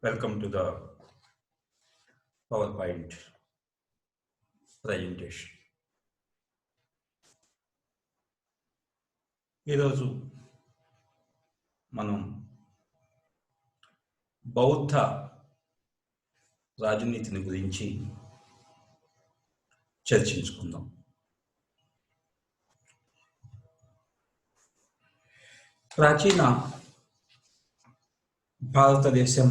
Welcome to the PowerPoint presentation. ఈరోజు మనం బౌద్ధ రాజనీతిని గురించి చర్చించుకుందాం. ప్రాచీన భారతదేశం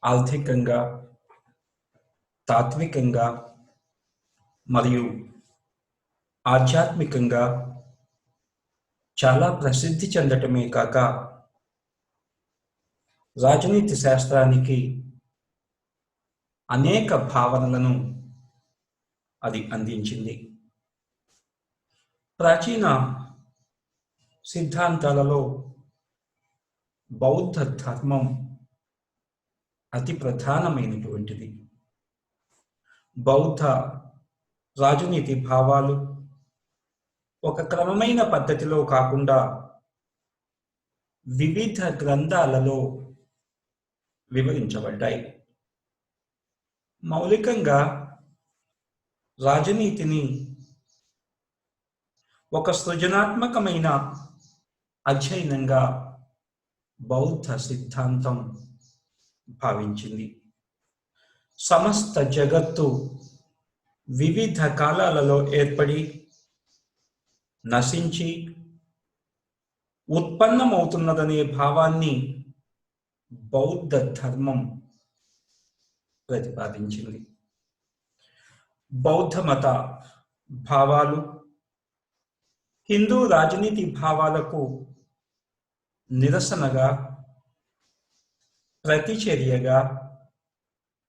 ఆర్థికంగా, తాత్వికంగా మరియు ఆధ్యాత్మికంగా చాలా ప్రసిద్ధి చెందటమే కాక రాజనీతి శాస్త్రానికి అనేక భావనలను అది అందించింది. ప్రాచీన సిద్ధాంతాలలో బౌద్ధ ధర్మం అతి ప్రధానమైనటువంటిది. బౌద్ధ రాజనీతి భావాలు ఒక క్రమమైన పద్ధతిలో కాకుండా వివిధ గ్రంథాలలో వివరించబడ్డాయి. మౌలికంగా రాజనీతిని ఒక సృజనాత్మకమైన అధ్యయనంగా బౌద్ధ సిద్ధాంతం భావించింది. సమస్త జగత్తు వివిధ కాలాలలో ఏర్పడి నశించి ఉత్పన్నమవుతున్నదనే భావాన్ని బౌద్ధ ధర్మం ప్రతిపాదించింది. బౌద్ధ మత భావాలు హిందూ రాజనీతి భావాలకు నిరసనగా, ప్రతిచర్యగా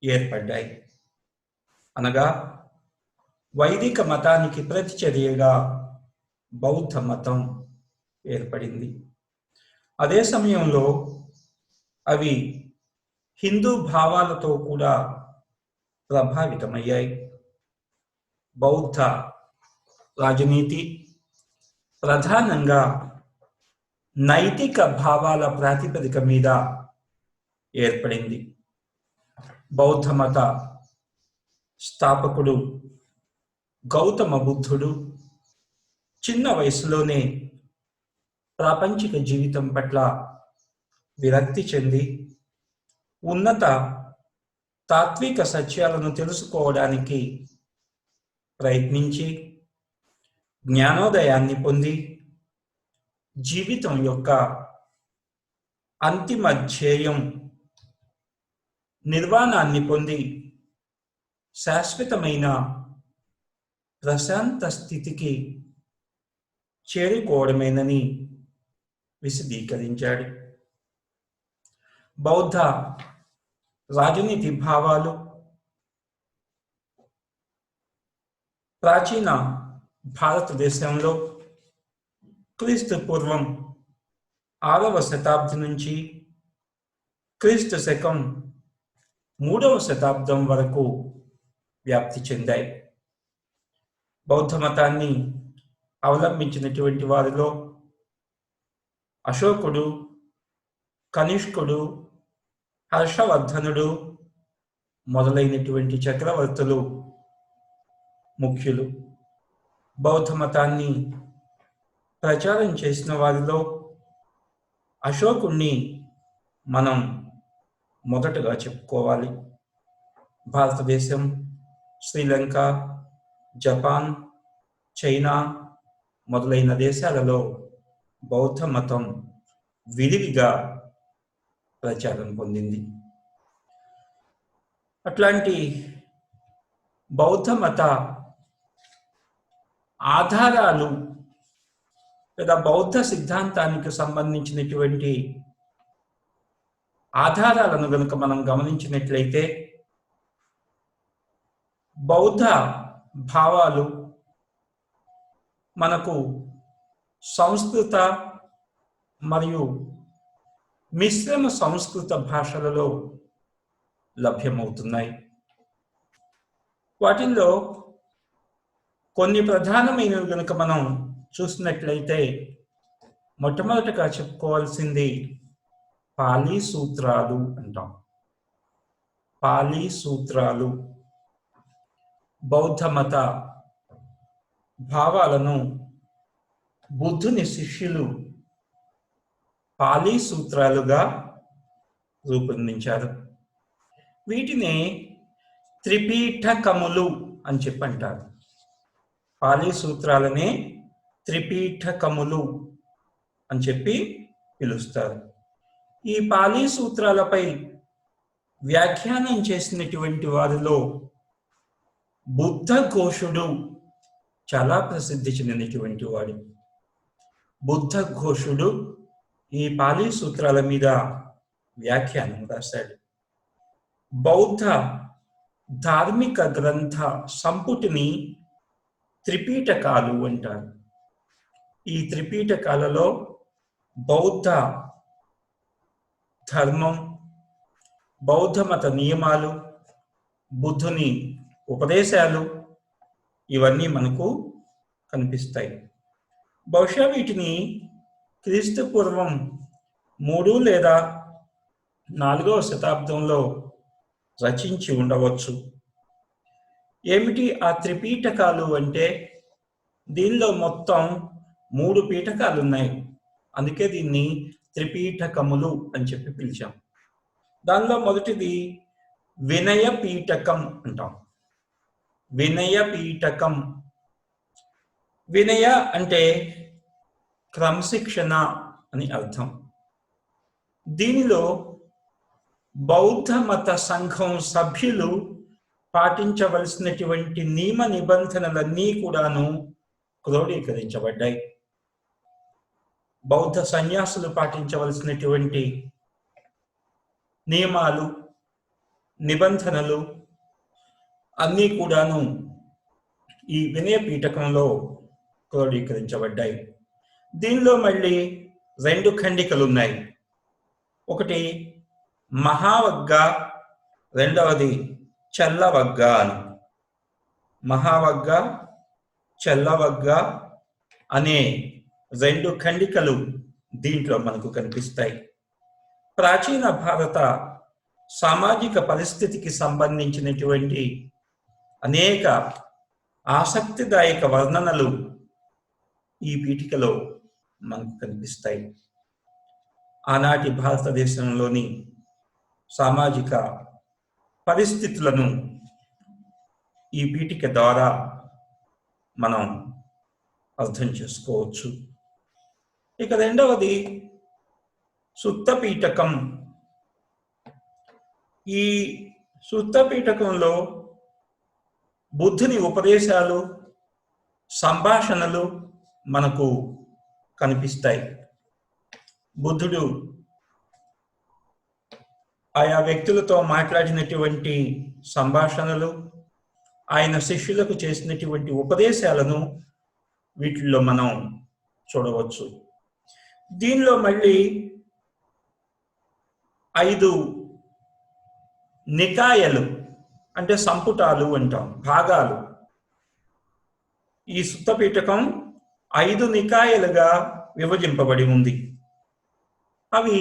ఏర్పడ్డాయి. అనగా వైదిక మతానికి ప్రతిచర్యగా బౌద్ధ మతం ఏర్పడింది. అదే సమయంలో అవి హిందూ భావాలతో కూడా ప్రభావితమయ్యాయి. బౌద్ధ రాజనీతి ప్రధానంగా నైతిక భావాల ప్రాతిపదిక మీద ఏర్పడింది. బౌద్ధ మత స్థాపకుడు గౌతమ బుద్ధుడు చిన్న వయసులోనే ప్రాపంచిక జీవితం పట్ల విరక్తి చెంది ఉన్నత తాత్విక సత్యాలను తెలుసుకోవడానికి ప్రయత్నించి జ్ఞానోదయాన్ని పొంది జీవితం యొక్క అంతిమ ధ్యేయం నిర్వాణాన్ని పొంది శాశ్వతమైన ప్రశాంత స్థితికి చేరుకోవడమేనని విశదీకరించాడు. బౌద్ధ రాజనీతి భావాలు ప్రాచీన భారతదేశంలో క్రీస్తు పూర్వం 6వ శతాబ్దం నుంచి క్రీస్తు శకం 3వ శతాబ్దం వరకు వ్యాప్తి చెందాయి. బౌద్ధ మతాన్ని అవలంబించినటువంటి వారిలో అశోకుడు, కనిష్కుడు, హర్షవర్ధనుడు మొదలైనటువంటి చక్రవర్తులు ముఖ్యులు. బౌద్ధ మతాన్ని ప్రచారం చేసిన వారిలో అశోకుణ్ణి మనం మొదటగా చెప్పుకోవాలి. భారతదేశం, శ్రీలంక, జపాన్, చైనా మొదలైన దేశాలలో బౌద్ధ మతం విరివిగా ప్రచారం పొందింది. అట్లాంటి బౌద్ధ మత ఆధారాలు లేదా బౌద్ధ సిద్ధాంతానికి సంబంధించినటువంటి ఆధారాలను కనుక మనం గమనించినట్లయితే బౌద్ధ భావాలు మనకు సంస్కృత మరియు మిశ్రమ సంస్కృత భాషలలో లభ్యమవుతున్నాయి. వాటిల్లో కొన్ని ప్రధానమైనవి కనుక మనం చూసినట్లయితే మొట్టమొదటిగా చెప్పుకోవాల్సింది పాలి సూత్రాలు అంటాం. పాలి సూత్రాలు బౌద్ధ మత భావాలను బుద్ధుని శిష్యులు పాలి సూత్రాలుగా రూపొందించారు. వీటిని త్రిపీఠకములు అని చెప్పి అంటారు. పాలి సూత్రాలనే త్రిపీఠకములు అని చెప్పి పిలుస్తారు. ఈ పాలి సూత్రాలపై వ్యాఖ్యానం చేసినటువంటి వారిలో బుద్ధఘోషుడు చాలా ప్రసిద్ధి చెందినటువంటి వాడు. బుద్ధఘోషుడు ఈ పాలి సూత్రాల మీద వ్యాఖ్యానం రాశాడు. బౌద్ధ ధార్మిక గ్రంథ సంపుటిని త్రిపీఠకాలు అంటారు. ఈ త్రిపీఠకాలలో బౌద్ధ ధర్మం, బౌద్ధ మత నియమాలు, బుద్ధుని ఉపదేశాలు ఇవన్నీ మనకు కనిపిస్తాయి. బహుశా వీటిని క్రీస్తు పూర్వం 3 లేదా 4వ శతాబ్దంలో రచించి ఉండవచ్చు. ఏమిటి ఆ త్రిపీఠకాలు అంటే, దీనిలో మొత్తం 3 పీఠకాలు ఉన్నాయి. అందుకే దీన్ని త్రిపీఠకములు అని చెప్పి పిలిచాం. దానిలో మొదటిది వినయ పీఠకం అంటాం. వినయ పీఠకం. వినయ అంటే క్రమశిక్షణ అని అర్థం. దీనిలో బౌద్ధ మత సంఘం సభ్యులు పాటించవలసినటువంటి నియమ నిబంధనలన్నీ కూడాను క్రోడీకరించబడ్డాయి. బౌద్ధ సన్యాసులు పాటించవలసినటువంటి నియమాలు, నిబంధనలు అన్నీ కూడాను ఈ వినయ పీఠకంలో క్రోడీకరించబడ్డాయి. దీనిలో మళ్ళీ 2 ఖండికలు ఉన్నాయి. ఒకటి మహావగ్గ, రెండవది చల్లవగ్గ అని. మహావగ్గ, చల్లవగ్గ అనే 2 ఖండికలు దీంట్లో మనకు కనిపిస్తాయి. ప్రాచీన భారత సామాజిక పరిస్థితికి సంబంధించినటువంటి అనేక ఆసక్తిదాయక వర్ణనలు ఈ పీఠికలో మనకు కనిపిస్తాయి. ఆనాటి భారతదేశంలోని సామాజిక పరిస్థితులను ఈ పీఠిక ద్వారా మనం అర్థం చేసుకోవచ్చు. ఇక రెండవది సుత్త పీఠకం. ఈ సుత్త పీఠకంలో బుద్ధుని ఉపదేశాలు, సంభాషణలు మనకు కనిపిస్తాయి. బుద్ధుడు ఆయా వ్యక్తులతో మాట్లాడినటువంటి సంభాషణలు, ఆయన శిష్యులకు చేసినటువంటి ఉపదేశాలను వీటిల్లో మనం చూడవచ్చు. దీనిలో మళ్ళీ 5 నికాయలు అంటే సంపుటాలు అంటాం, భాగాలు. ఈ సుత్తపీఠకం 5 నికాయలుగా విభజింపబడి ఉంది. అవి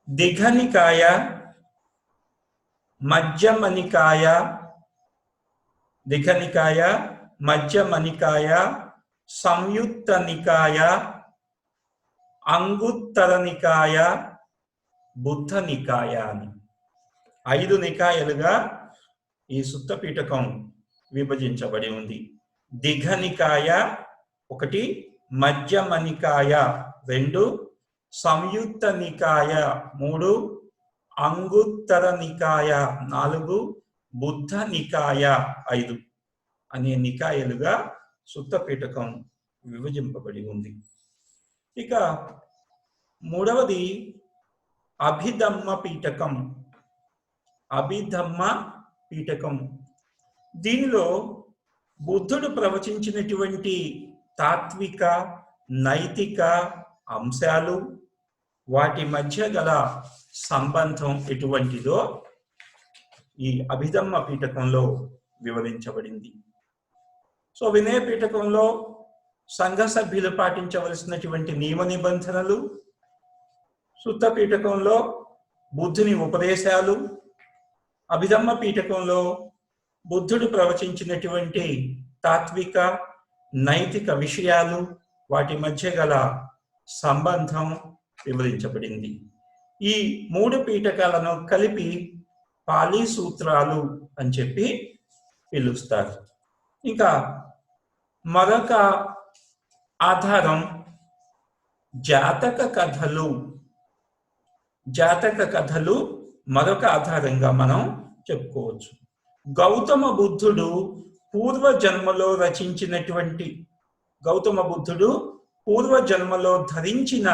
దిఘనికాయ, మధ్యమనికాయ, దిఘనికాయ, మధ్యమనికాయ, సంయుక్త నికాయ, అంగుత్తర నికాయ, బుద్ధ నికాయ అని 5 నికాయలుగా ఈ సుత్తపీఠకం విభజించబడి ఉంది. దిఘనికాయ 1, మధ్యమనికాయ 2, సంయుక్త నికాయ 3, అంగుత్తర నికాయ 4, బుద్ధ నికాయ 5 అనే నికాయలుగా సుత్తపీఠకం విభజింపబడి ఉంది. ఇక మూడవది అభిధమ్మ పీఠకం. అభిధమ్మ పీఠకం. దీనిలో బుద్ధుడు ప్రవచించినటువంటి తాత్విక, నైతిక అంశాలు, వాటి మధ్య గల సంబంధం ఎటువంటిదో ఈ అభిధమ్మ పీఠకంలో వివరించబడింది. సో వినయ పీఠకంలో సంఘ సభ్యులు పాటించవలసినటువంటి నియమ నిబంధనలు, సుత్త పీఠకంలో బుద్ధుని ఉపదేశాలు, అభిధమ్మ పీఠకంలో బుద్ధుడు ప్రవచించినటువంటి తాత్విక నైతిక విషయాలు, వాటి మధ్య గల సంబంధం వివరించబడింది. ఈ 3 పీఠకాలను కలిపి పాలీ సూత్రాలు అని చెప్పి పిలుస్తారు. ఇంకా మరొక ఆధారం జాతక కథలు. జాతక కథలు మరొక ఆధారంగా మనం చెప్పుకోవచ్చు. గౌతమ బుద్ధుడు పూర్వజన్మలో ధరించిన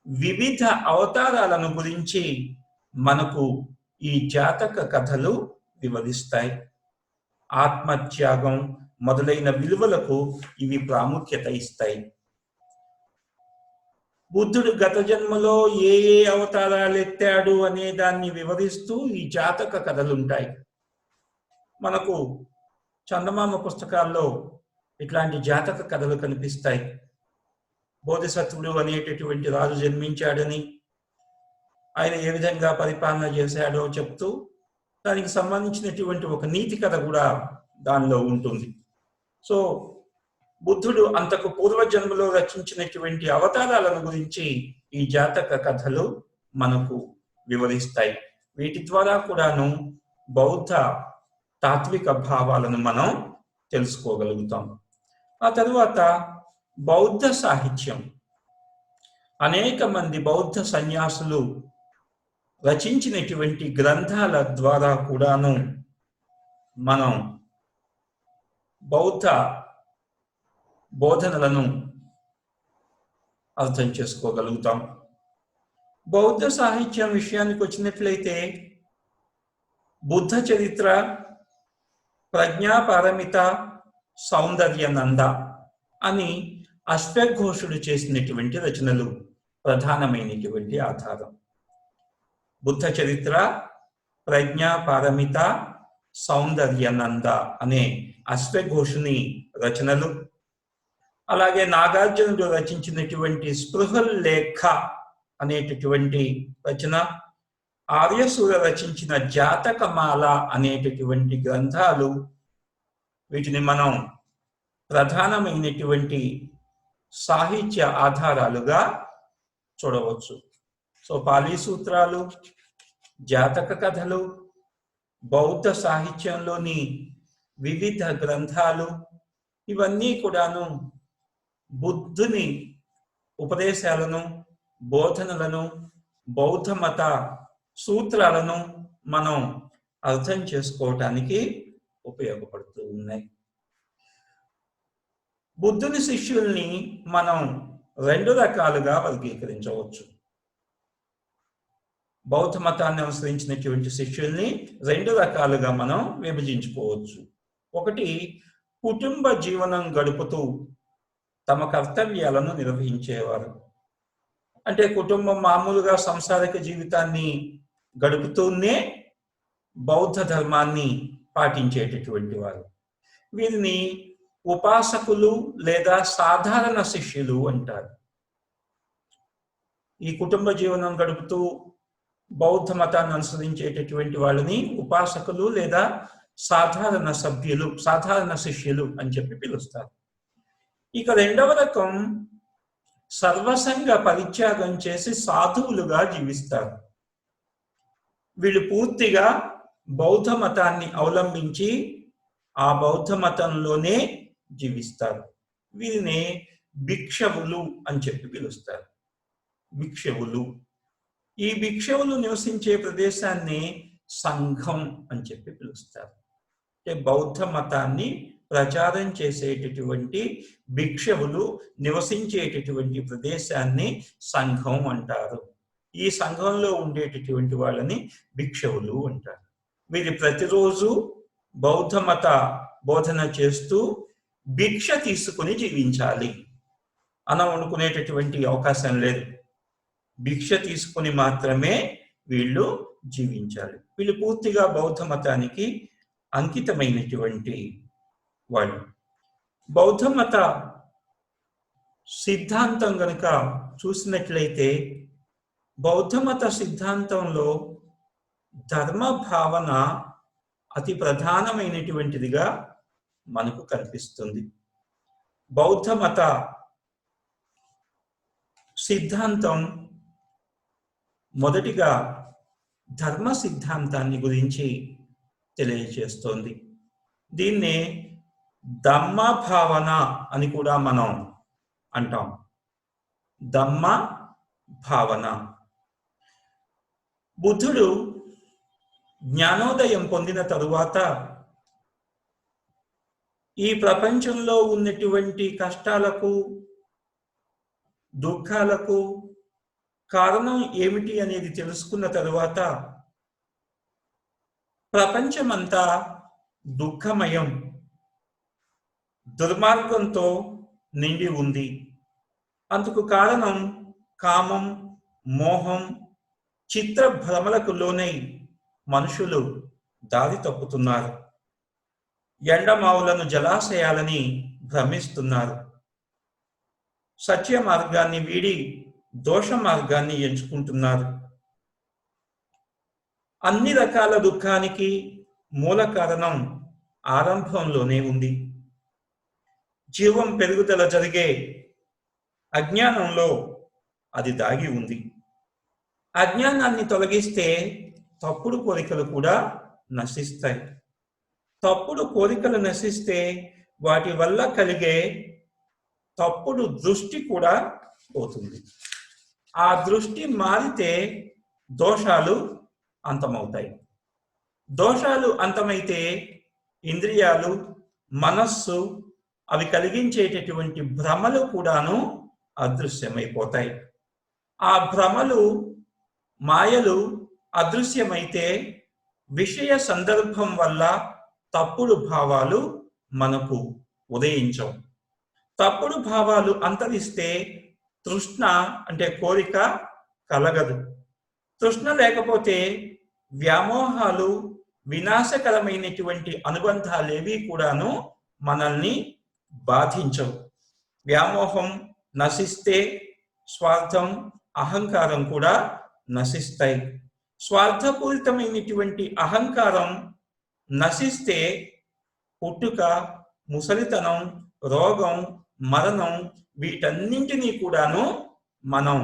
వివిధ అవతారాలను గురించి మనకు ఈ జాతక కథలు వివరిస్తాయి. ఆత్మత్యాగం మొదలైన విలువలకు ఇవి ప్రాముఖ్యత ఇస్తాయి. బుద్ధుడు గత జన్మలో ఏ అవతారాలు ఎత్తాడు అనే దాన్ని వివరిస్తూ ఈ జాతక కథలుంటాయి. మనకు చందమామ పుస్తకాల్లో ఇట్లాంటి జాతక కథలు కనిపిస్తాయి. బోధిసత్వుడు అనేటటువంటి రాజు జన్మించాడని, ఆయన ఏ విధంగా పరిపాలన చేశాడో చెప్తూ దానికి సంబంధించినటువంటి ఒక నీతి కథ కూడా దానిలో ఉంటుంది. సో బుద్ధుడు అంతకు పూర్వజన్మలో రచించినటువంటి అవతారాలను గురించి ఈ జాతక కథలు మనకు వివరిస్తాయి. వీటి ద్వారా కూడాను బౌద్ధ తాత్విక భావాలను మనం తెలుసుకోగలుగుతాం. ఆ తరువాత బౌద్ధ సాహిత్యం. అనేక మంది బౌద్ధ సన్యాసులు రచించినటువంటి గ్రంథాల ద్వారా కూడాను మనం బౌద్ధ బోధనలను అర్థం చేసుకోగలుగుతాం. బౌద్ధ సాహిత్యం విషయానికి వచ్చినట్లయితే బుద్ధ చరిత్ర, ప్రజ్ఞాపారమిత, సౌందర్యనంద అని అశ్వఘోషుడు చేసినటువంటి రచనలు ప్రధానమైనటువంటి ఆధారం. బుద్ధ చరిత్ర, ప్రజ్ఞాపారమిత, సౌందర్యనంద అనే అశ్వఘోషుని రచనలు, అలాగే నాగార్జునుడు రచించినటువంటి స్పృహల్లేఖ అనేటటువంటి రచన, ఆర్యసూర రచించిన జాతకమాల అనేటటువంటి గ్రంథాలు, వీటిని మనం ప్రధానమైనటువంటి సాహిత్య ఆధారాలుగా చూడవచ్చు. సో పాలీ సూత్రాలు, జాతక కథలు, బౌద్ధ సాహిత్యంలోని వివిధ గ్రంథాలు, ఇవన్నీ కూడాను బుద్ధుని ఉపదేశాలను, బోధనలను, బౌద్ధ మత సూత్రాలను మనం అర్థం చేసుకోవటానికి ఉపయోగపడుతూ ఉన్నాయి. బుద్ధుని శిష్యుల్ని మనం 2 రకాలుగా వర్గీకరించవచ్చు. బౌద్ధ మతాన్ని అనుసరించినటువంటి శిష్యుల్ని 2 రకాలుగా మనం విభజించుకోవచ్చు. ఒకటి, కుటుంబ జీవనం గడుపుతూ తమ కర్తవ్యాలను నిర్వహించేవారు. అంటే కుటుంబం మామూలుగా సంసారిక జీవితాన్ని గడుపుతూనే బౌద్ధ ధర్మాన్ని పాటించేటటువంటి వారు. వీరిని ఉపాసకులు లేదా సాధారణ శిష్యులు అంటారు. ఈ కుటుంబ జీవనం గడుపుతూ బౌద్ధ మతాన్ని అనుసరించేటటువంటి వాళ్ళని ఉపాసకులు లేదా సాధారణ శిష్యులు అని చెప్పి పిలుస్తారు. ఇక 2వ రకం సర్వసంగ పరిత్యాగం చేసి సాధువులుగా జీవిస్తారు. వీళ్ళు పూర్తిగా బౌద్ధ మతాన్ని అవలంబించి ఆ బౌద్ధ మతంలోనే జీవిస్తారు. వీరిని భిక్షవులు అని చెప్పి పిలుస్తారు. భిక్షవులు. ఈ భిక్షవులు నివసించే ప్రదేశాన్ని సంఘం అని చెప్పి పిలుస్తారు. అంటే బౌద్ధ మతాన్ని ప్రచారం చేసేటటువంటి భిక్షవులు నివసించేటటువంటి ప్రదేశాన్ని సంఘం అంటారు. ఈ సంఘంలో ఉండేటటువంటి వాళ్ళని భిక్షవులు అంటారు. వీరు ప్రతిరోజు బౌద్ధ మత బోధన చేస్తూ భిక్ష తీసుకుని జీవించాలి అని అనుకునేటటువంటి అవకాశం లేదు. భిక్ష తీసుకుని మాత్రమే వీళ్ళు జీవించాలి. వీళ్ళు పూర్తిగా బౌద్ధ మతానికి అంకితమైనటువంటి వాళ్ళు. బౌద్ధ మత సిద్ధాంతం గనుక చూసినట్లయితే బౌద్ధ మత సిద్ధాంతంలో ధర్మ భావన అతి ప్రధానమైనటువంటిదిగా మనకు కనిపిస్తుంది. బౌద్ధ మత సిద్ధాంతం మొదటిగా ధర్మ సిద్ధాంతాన్ని గురించి తెలియజేస్తోంది. దీన్నే ధమ్మ భావన అని కూడా మనం అంటాం. ధమ్మ భావన. బుద్ధుడు జ్ఞానోదయం పొందిన తరువాత ఈ ప్రపంచంలో ఉన్నటువంటి కష్టాలకు, దుఃఖాలకు కారణం ఏమిటి అనేది తెలుసుకున్న తరువాత ప్రపంచమంతా దుఃఖమయం, దుర్మార్గంతో నిండి ఉంది. అందుకు కారణం కామం, మోహం, చిత్ర భ్రమలకు లోనై మనుషులు దారి తప్పుతున్నారు. ఎండమావులను జలాశయాలని భ్రమిస్తున్నారు. సత్య మార్గాన్ని వీడి దోష మార్గాన్ని ఎంచుకుంటున్నారు. అన్ని రకాల దుఃఖానికి మూల కారణం ఆరంభంలోనే ఉంది. జీవం పెరుగుదల జరిగే అజ్ఞానంలో అది దాగి ఉంది. అజ్ఞానాన్ని తొలగిస్తే తప్పుడు కోరికలు కూడా నశిస్తాయి. తప్పుడు కోరికలు నశిస్తే వాటి వల్ల కలిగే తప్పుడు దృష్టి కూడా పోతుంది. ఆ దృష్టి మారితే దోషాలు అంతమవుతాయి. దోషాలు అంతమైతే ఇంద్రియాలు, మనస్సు, అవి కలిగించేటటువంటి భ్రమలు కూడాను అదృశ్యమైపోతాయి. ఆ భ్రమలు, మాయలు అదృశ్యమైతే విషయ సందర్భం వల్ల తప్పుడు భావాలు మనకు ఉదయించవు. తప్పుడు భావాలు అంతరిస్తే తృష్ణ అంటే కోరిక కలగదు. తృష్ణ లేకపోతే వ్యామోహాలు, వినాశకరమైనటువంటి అనుబంధాలేవి కూడాను మనల్ని బాధించవు. వ్యామోహం నశిస్తే స్వార్థం, అహంకారం కూడా నశిస్తాయి. స్వార్థపూరితమైనటువంటి అహంకారం నశిస్తే పుట్టుక, ముసలితనం, రోగం, మరణం వీటన్నింటినీ కూడాను మనం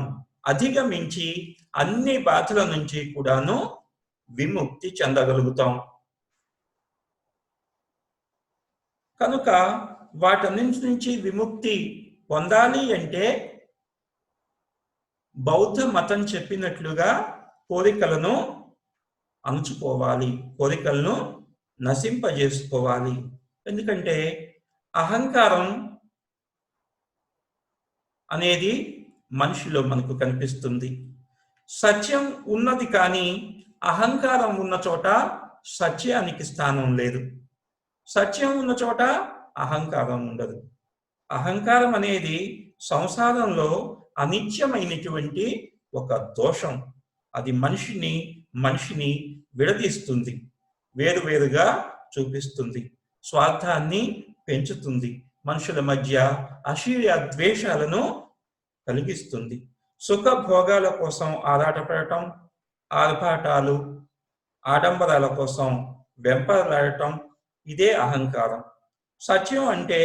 అధిగమించి అన్ని బాధల నుంచి కూడాను విముక్తి చెందగలుగుతాం. కనుక వాటన్నింటి నుంచి విముక్తి పొందాలి అంటే బౌద్ధ మతం చెప్పినట్లుగా కోరికలను అణుచుకోవాలి, కోరికలను నశింపజేసుకోవాలి. ఎందుకంటే అహంకారం అనేది మనిషిలో మనకు కనిపిస్తుంది. సత్యం ఉన్నది కానీ అహంకారం ఉన్న చోట సత్యానికి స్థానం లేదు. సత్యం ఉన్న చోట అహంకారం ఉండదు. అహంకారం అనేది సంసారంలో అనిత్యమైనటువంటి ఒక దోషం. అది మనిషిని విడదీస్తుంది, వేరువేరుగా చూపిస్తుంది, స్వార్థాన్ని పెంచుతుంది, మనుషుల మధ్య అసూయ ద్వేషాలను కలిగిస్తుంది. సుఖ భోగాల కోసం ఆరాటపడటం, ఆర్భాటాలు, ఆడంబరాల కోసం వెంపర్లాడటం, ఇదే అహంకారం. సత్యం అంటే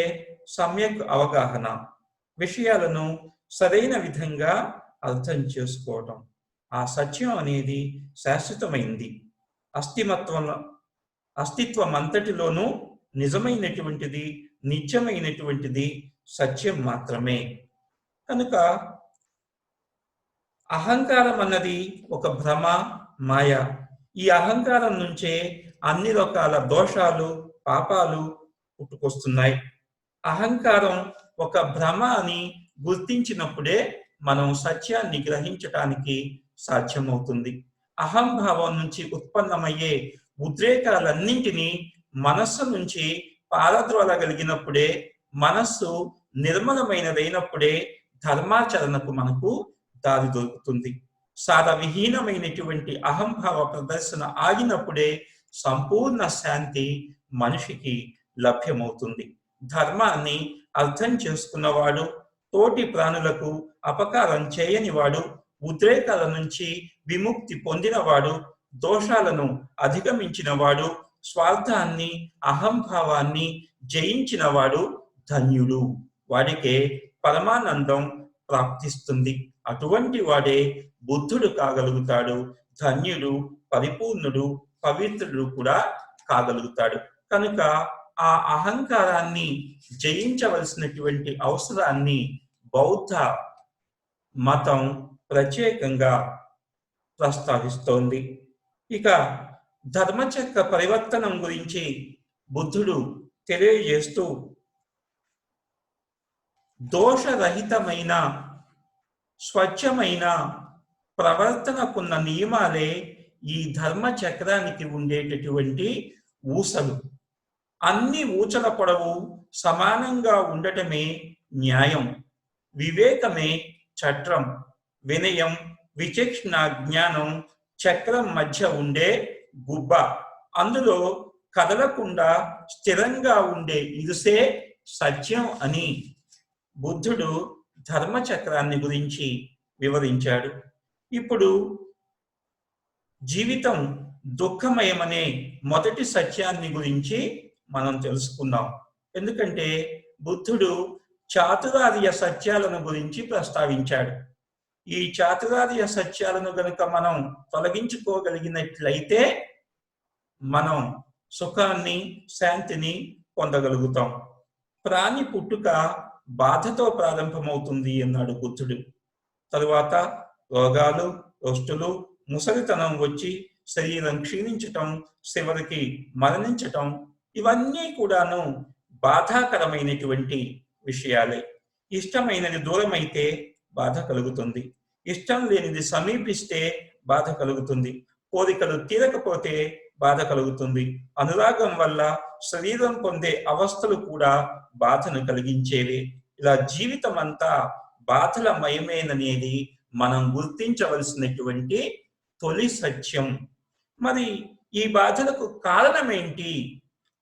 సమ్యక్ అవగాహన, విషయాలను సరైన విధంగా అర్థం చేసుకోవటం. ఆ సత్యం అనేది శాశ్వతమైంది. అస్తిత్వం అంతటిలోనూ నిజమైనటువంటిది, నిత్యమైనటువంటిది సత్యం మాత్రమే. కనుక అహంకారం అన్నది ఒక భ్రమ, మాయ. ఈ అహంకారం నుంచే అన్ని రకాల దోషాలు, పాపాలు పుట్టుకొస్తున్నాయి. అహంకారం ఒక భ్రమ అని గుర్తించినప్పుడే మనం సత్యాన్ని గ్రహించటానికి సాధ్యమవుతుంది. అహంభావం నుంచి ఉత్పన్నమయ్యే ఉద్రేకాలన్నింటినీ మనస్సు నుంచి పారద్రోలగలిగినప్పుడే, మనస్సు నిర్మలమైనదైనప్పుడే ధర్మాచరణకు మనకు దారి దొరుకుతుంది. సారవిహీనమైనటువంటి అహంభావ ప్రదర్శన ఆగినప్పుడే సంపూర్ణ శాంతి మనిషికి లభ్యమవుతుంది. ధర్మాన్ని అర్థం చేసుకున్నవాడు, తోటి ప్రాణులకు అపకారం చేయనివాడు, ఉద్రేకాల నుంచి విముక్తి పొందినవాడు, దోషాలను అధిగమించినవాడు, స్వార్థాన్ని అహంభావాన్ని జయించినవాడు ధన్యుడు. వాడికే పరమానందం ప్రాప్తిస్తుంది. అటువంటి వాడే బుద్ధుడు కాగలుగుతాడు. ధన్యుడు, పరిపూర్ణుడు, పవిత్రుడు కూడా కాగలుగుతాడు. కనుక ఆ అహంకారాన్ని జయించవలసినటువంటి అవసరాన్ని బౌద్ధ మతం ప్రత్యేకంగా ప్రస్తావిస్తోంది. ఇక ధర్మచక్ర పరివర్తనం గురించి బుద్ధుడు తెలియజేస్తూ దోషరహితమైన స్వచ్ఛమైన ప్రవర్తనకున్న నియమాలే ఈ ధర్మ చక్రానికి ఉండేటటువంటి ఊసలు. అన్ని ఊచల పొడవు సమానంగా ఉండటమే న్యాయం. వివేకమే చట్రం. వినయం, విచక్షణ, జ్ఞానం చక్రం మధ్య ఉండే గుబ్బ. అందులో కదలకుండా స్థిరంగా ఉండే ఇరుసే సత్యం అని బుద్ధుడు ధర్మచక్రాన్ని గురించి వివరించాడు. ఇప్పుడు జీవితం దుఃఖమయమనే మొదటి సత్యాన్ని గురించి మనం తెలుసుకుందాం. ఎందుకంటే బుద్ధుడు చాతురార్య సత్యాలను గురించి ప్రస్తావించాడు. ఈ చాతురార్య సత్యాలను గనుక మనం తొలగించుకోగలిగినట్లయితే మనం సుఖాన్ని, శాంతిని పొందగలుగుతాం. ప్రాణి పుట్టుక బాధతో ప్రారంభమవుతుంది అన్నాడు బుద్ధుడు. తరువాత రోగాలు, రోష్టులు, ముసలితనం వచ్చి శరీరం క్షీణించటం, చివరికి మరణించటం, ఇవన్నీ కూడాను బాధాకరమైనటువంటి విషయాలే. ఇష్టమైనది దూరమైతే బాధ కలుగుతుంది. ఇష్టం లేనిది సమీపిస్తే బాధ కలుగుతుంది. కోరికలు తీరకపోతే బాధ కలుగుతుంది. అనురాగం వల్ల శరీరం పొందే అవస్థలు కూడా బాధను కలిగించేవే. ఇలా జీవితం అంతా బాధల మయమేననేది మనం గుర్తించవలసినటువంటి తొలి సత్యం. మరి ఈ బాధలకు కారణం ఏంటి?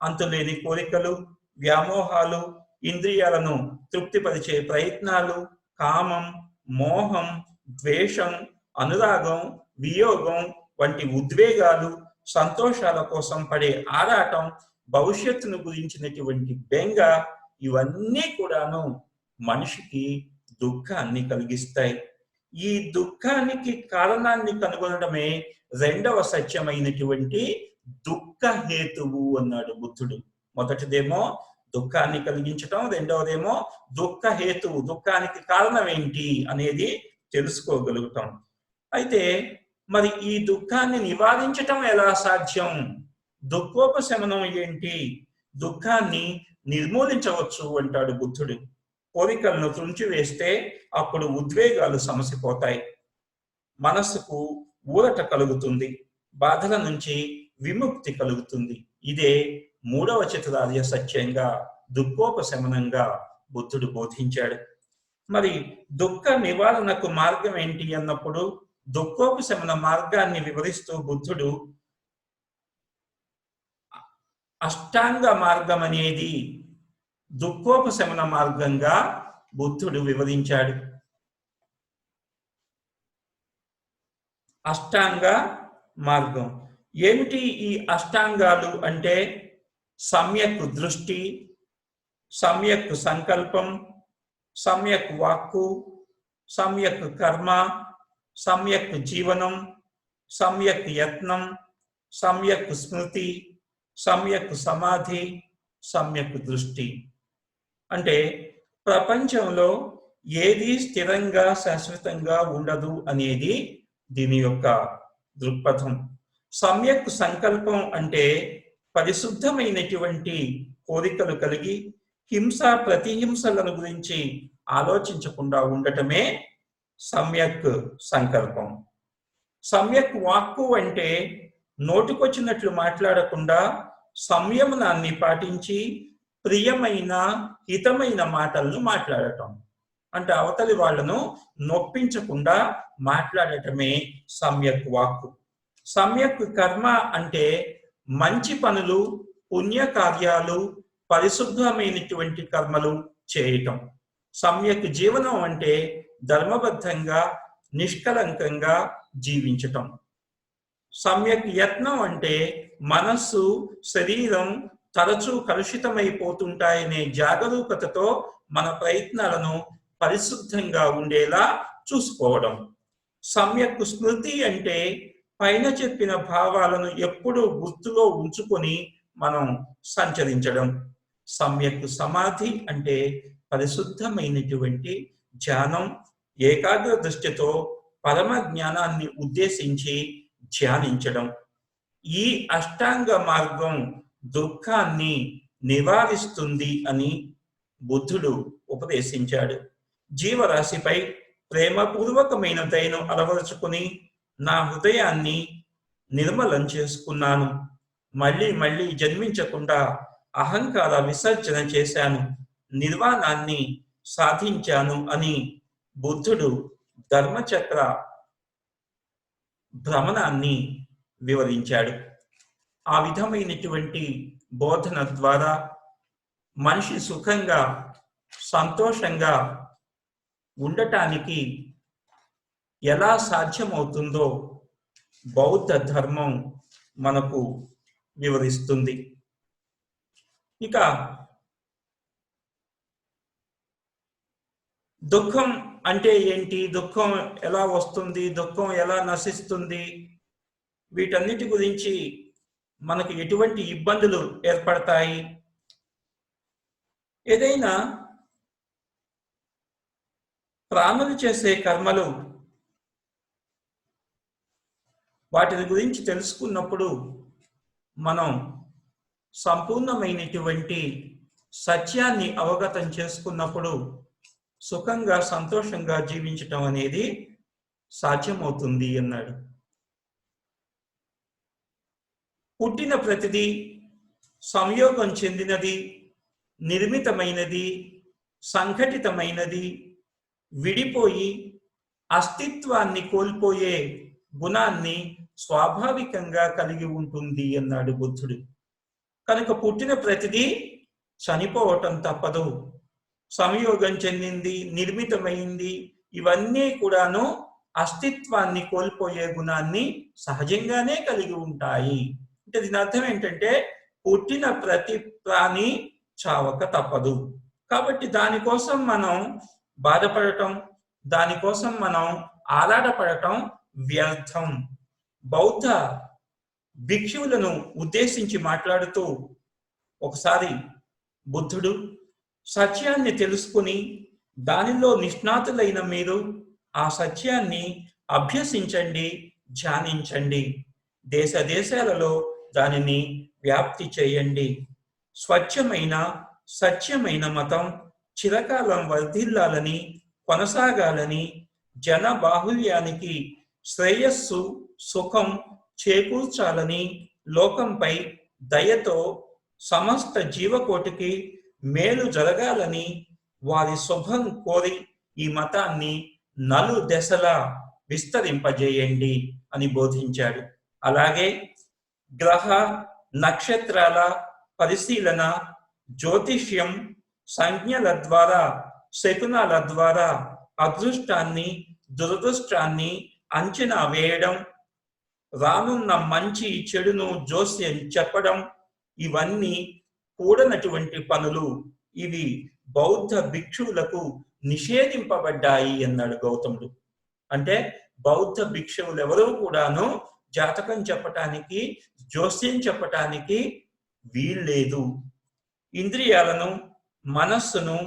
అంతులేని కోరికలు, వ్యామోహాలు, ఇంద్రియాలను తృప్తిపరిచే ప్రయత్నాలు, కామం, మోహం, ద్వేషం, అనురాగం, వియోగం వంటి ఉద్వేగాలు, సంతోషాల కోసం పడే ఆరాటం, భవిష్యత్తును గురించినటువంటి బెంగ, ఇవన్నీ కూడాను మనిషికి దుఃఖాన్ని కలిగిస్తాయి. ఈ దుఃఖానికి కారణాన్ని కనుగొనడమే రెండవ సత్యమైనటువంటి దుఃఖ హేతువు అన్నాడు బుద్ధుడు. మొదటిదేమో దుఃఖాన్ని కలిగించటం, రెండవదేమో దుఃఖ హేతువు, దుఃఖానికి కారణం ఏంటి అనేది తెలుసుకోగలుగుతాం. అయితే మరి ఈ దుఃఖాన్ని నివారించటం ఎలా సాధ్యం? దుఃఖోపశమనం ఏంటి? దుఃఖాన్ని నిర్మూలించవచ్చు అంటాడు బుద్ధుడు. కోరికలను తుంచివేస్తే అప్పుడు ఉద్వేగాలు సమసిపోతాయి, మనస్సుకు ఊరట కలుగుతుంది, బాధల నుంచి విముక్తి కలుగుతుంది. ఇదే మూడవ చతురార్య సత్యంగా, దుఃఖోపశమనంగా బుద్ధుడు బోధించాడు. మరి దుఃఖ నివారణకు మార్గం ఏంటి అన్నప్పుడు దుఃఖోపశమన మార్గాన్ని వివరిస్తూ బుద్ధుడు అష్టాంగ మార్గం అనేది దుఃఖోపశమన మార్గంగా బుద్ధుడు వివరించాడు. అష్టాంగ మార్గం ఏమిటి? ఈ అష్టాంగాలు అంటే సమ్యక్ దృష్టి, సమ్యక్ సంకల్పం, సమ్యక్ వాక్కు, సమ్యక్ కర్మ, సమ్యక్ జీవనం, సమ్యక్ యత్నం, సమ్యక్ స్మృతి, సమ్యక్ సమాధి, సమ్యక్ దృష్టి. అంటే ప్రపంచంలో ఏది స్థిరంగా శాశ్వతంగా ఉండదు అనేది దీని యొక్క దృక్పథం. సమ్యక్ సంకల్పం అంటే పరిశుద్ధమైనటువంటి కోరికలు కలిగి హింస ప్రతిహింసలను గురించి ఆలోచించకుండా ఉండటమే సమ్యక్ సంకల్పం. సమ్యక్ వాక్కు అంటే నోటికొచ్చినట్లు మాట్లాడకుండా సంయమనాన్ని పాటించి ప్రియమైన హితమైన మాటలను మాట్లాడటం. అంటే అవతలి వాళ్లను నొప్పించకుండా మాట్లాడటమే సమ్యక్ వాక్కు. సమ్యక్ కర్మ అంటే మంచి పనులు, పుణ్యకార్యాలు, పరిశుద్ధమైనటువంటి కర్మలు చేయటం. సమ్యక్ జీవనం అంటే ధర్మబద్ధంగా నిష్కలంకంగా జీవించటం. సమ్యక్ యత్నం అంటే మనస్సు, శరీరం తరచూ కలుషితమైపోతుంటాయనే జాగరూకతతో మన ప్రయత్నాలను పరిశుద్ధంగా ఉండేలా చూసుకోవడం. సమ్యక్ స్మృతి అంటే పైన చెప్పిన భావాలను ఎప్పుడూ గుర్తులో ఉంచుకొని మనం సంచరించడం. సమ్యక్ సమాధి అంటే పరిశుద్ధమైనటువంటి ధ్యానం, ఏకాగ్ర దృష్టితో పరమ జ్ఞానాన్ని ఉద్దేశించి ధ్యానించడం. ఈ అష్టాంగ మార్గం దుఃఖాన్ని నివారిస్తుంది అని బుద్ధుడు ఉపదేశించాడు. జీవరాశిపై ప్రేమపూర్వకమైన దయను అలవరుచుకుని నా హృదయాన్ని నిర్మలం చేసుకున్నాను. మళ్ళీ మళ్ళీ జన్మించకుండా అహంకార విసర్జన చేశాను, నిర్వాణాన్ని సాధించాను అని బుద్ధుడు ధర్మచక్ర భ్రమణాన్ని వివరించాడు. ఆ విధమైనటువంటి బోధన ద్వారా మనిషి సుఖంగా, సంతోషంగా ఉండటానికి ఎలా సాధ్యమవుతుందో బౌద్ధ ధర్మం మనకు వివరిస్తుంది. ఇక దుఃఖం అంటే ఏంటి, దుఃఖం ఎలా వస్తుంది, దుఃఖం ఎలా నశిస్తుంది, వీటన్నిటి గురించి మనకు ఎటువంటి ఇబ్బందులు ఏర్పడతాయి? ఏదైనా ప్రాణులు చేసే కర్మలు, వాటిని గురించి తెలుసుకున్నప్పుడు మనం సంపూర్ణమైనటువంటి సత్యాన్ని అవగతం చేసుకున్నప్పుడు సుఖంగా, సంతోషంగా జీవించటం అనేది సాధ్యమవుతుంది అన్నాడు. పుట్టిన ప్రతిదీ సంయోగం చెందినది, నిర్మితమైనది, సంఘటితమైనది, విడిపోయి అస్తిత్వాన్ని కోల్పోయే గుణాన్ని స్వాభావికంగా కలిగి ఉంటుంది అన్నాడు బుద్ధుడు. కనుక పుట్టిన ప్రతిదీ చనిపోవటం తప్పదు. సంయోగం చెందింది, నిర్మితమైంది, ఇవన్నీ కూడాను అస్తిత్వాన్ని కోల్పోయే గుణాన్ని సహజంగానే కలిగి ఉంటాయి. అంటే దీని అర్థం ఏంటంటే పుట్టిన ప్రతి ప్రాణి చావక తప్పదు. కాబట్టి దానికోసం మనం బాధపడటం, దానికోసం మనం ఆరాటపడటం వ్యర్థం. బౌద్ధ భిక్షువులను ఉద్దేశించి మాట్లాడుతూ ఒకసారి బుద్ధుడు, సత్యాన్ని తెలుసుకుని దానిలో నిష్ణాతులైన మీరు ఆ సత్యాన్ని అభ్యసించండి, ధ్యానించండి, దేశ దేశాలలో దానిని వ్యాప్తి చేయండి. స్వచ్ఛమైన, సత్యమైన మతం చిరకాలం వర్ధిల్లాలని, కొనసాగాలని, జన బాహుల్యానికి శ్రేయస్సు, సుఖం చేకూర్చాలని, లోకంపై దయతో సమస్త జీవకోటికి మేలు జరగాలని వారి శుభం కోరి ఈ మతాన్ని నలుదెసలా విస్తరింపజేయండి అని బోధించాడు. అలాగే గ్రహ నక్షత్రాల పరిశీలన, జ్యోతిష్యం, సంజ్ఞల ద్వారా, శకునాల ద్వారా అదృష్టాన్ని, దురదృష్టాన్ని అంచనా వేయడం, రానున్న మంచి చెడును జోస్యం చెప్పడం, ఇవన్నీ కూడనటువంటి పనులు. ఇవి బౌద్ధ భిక్షువులకు నిషేధింపబడ్డాయి అన్నాడు గౌతముడు. అంటే బౌద్ధ భిక్షువులు ఎవరూ కూడాను జాతకం చెప్పటానికి, జోస్యం చెప్పటానికి వీల్లేదు. ఇంద్రియాలను, మనస్సును